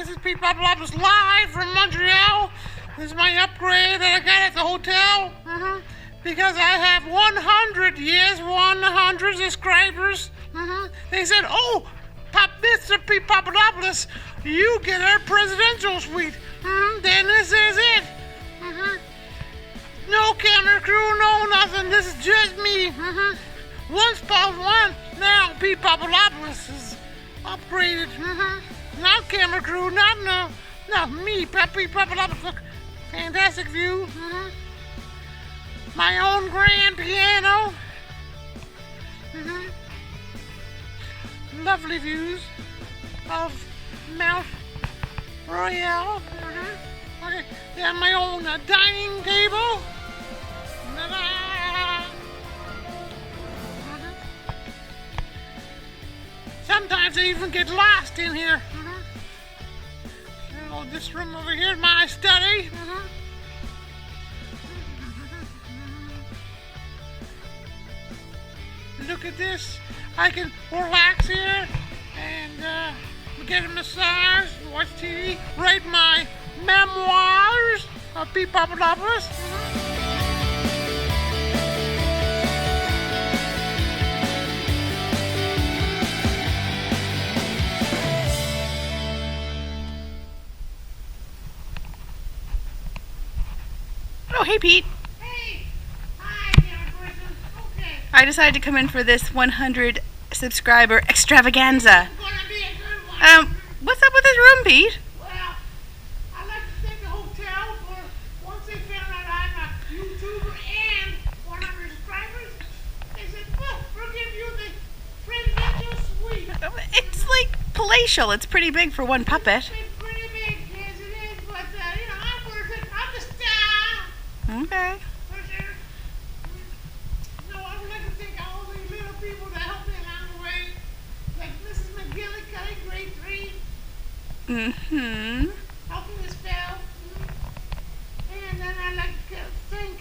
This is Pete Papadopoulos live from Montreal. This is my upgrade that I got at the hotel. Because I have 100, yes, 100 subscribers. They said, oh, Mr. Pete Papadopoulos, you get our presidential suite. Then this is it. No camera crew, no nothing. This is just me. One spot one. Now Pete Papadopoulos is upgraded. Not camera crew, not me, Pete Papadopoulos. Look, fantastic view. My own grand piano. Lovely views of Mount Royale. Okay, then my own dining table. Sometimes I even get lost in here. This room over here is my study. Look at this. I can relax here and get a massage, watch TV, write my memoirs of Pete Papadopoulos. Oh, hey, Pete. Hey. Hi, camera person. Okay. I decided to come in for this 100 subscriber extravaganza. It's gonna be a good one. What's up with this room, Pete? Well, I'd like to thank the hotel for once they found out I'm a YouTuber and 100 subscribers, they said, we'll give you the presidential suite. It's like palatial. It's pretty big for one puppet. It's pretty big, yes it is, but I'm worth it. I'm the star. Okay. For sure. No, I would like to thank all these little people that helped me along the way, like Mrs. McGillicuddy, grade 3. Helping me spell. And then I'd like to thank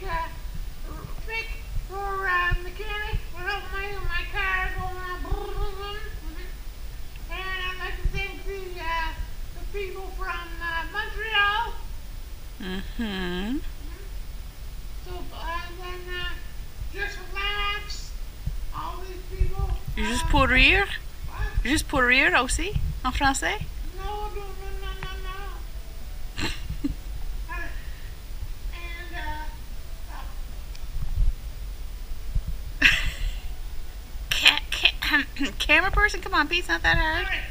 Rick for mechanic for helping me with my car going on. And I'd like to thank the people from Montreal. So and then just for laughs, all these people. Juste pour rire? What? Juste pour rire aussi? En français? No. Camera person? Come on, Pete. It's not that hard. Alright.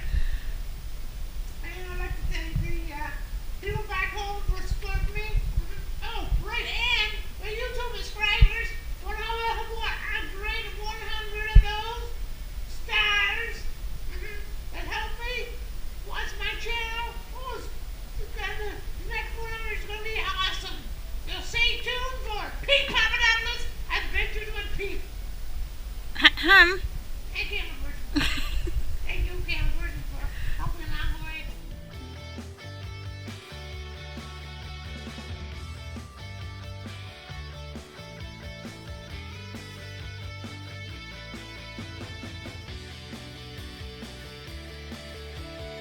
And I'd like to thank the people back home for supporting me. Oh, right, and the YouTube subscribers for how I grade 100 of those stars that help me watch my channel. Oh, the next one is going to be awesome. So stay tuned for Pete Papadopoulos Adventures with Pete. Hey, camera person. Thank you, camera person, for helping along the way.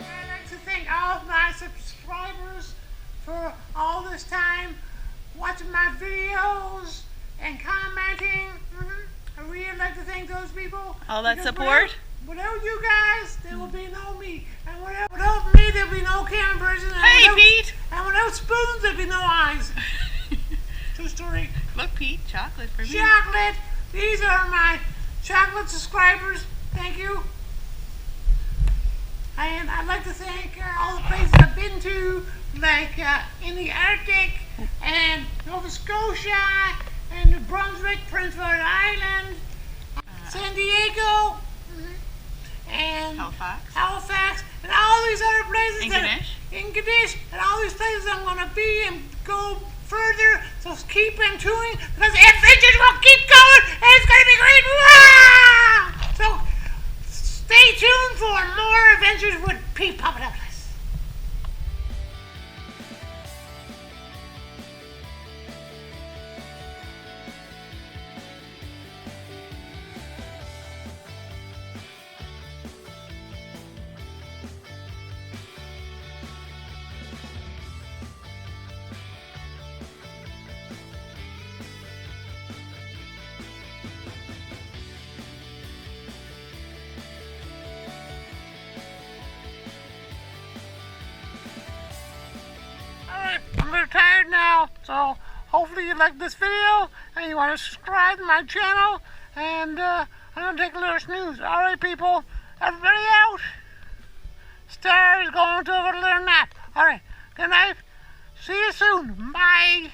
I'd like to thank all of my subscribers for all this time watching my videos and commenting. I really like to thank those people. All that because support? Without you guys, there will be no me. And without me, there'll be no camera person. And Hey, Pete! And without spoons, there'll be no eyes. True story. Look, Pete. Chocolate for me. Chocolate. These are my chocolate subscribers. Thank you. And I'd like to thank all the places I've been to, like in the Arctic and Nova Scotia and New Brunswick, Prince Edward Island, San Diego, and Halifax, and all these other places. In Kadesh, and all these places I'm going to be and go further. So keep in tuning because adventures will keep going, and it's going to be great. So stay tuned for more adventures with Pete Papadopoulos. like this video and you want to subscribe to my channel, and I'm going to take a little snooze. Alright people, everybody out. Star's going to have a little nap. Alright, good night. See you soon. Bye.